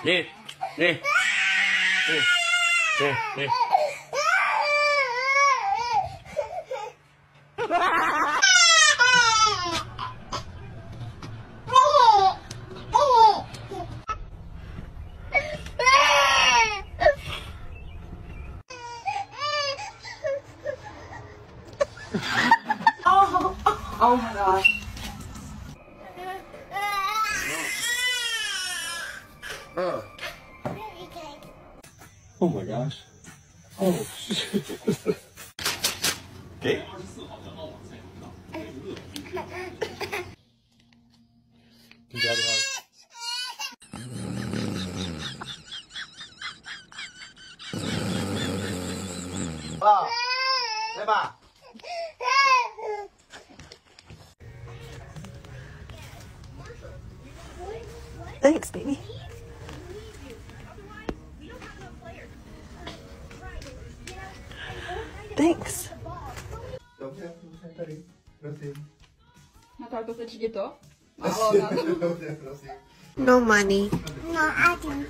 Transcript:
Nih, nih, nih, nih, nih. Oh my gosh. Oh my gosh. Oh shit. Okay. You got it hard. 爸，来吧。 Thanks, baby. Thanks. Dobře, tady, prosím. Na to se třídě to? Dobře, prosím. No money. No, I do.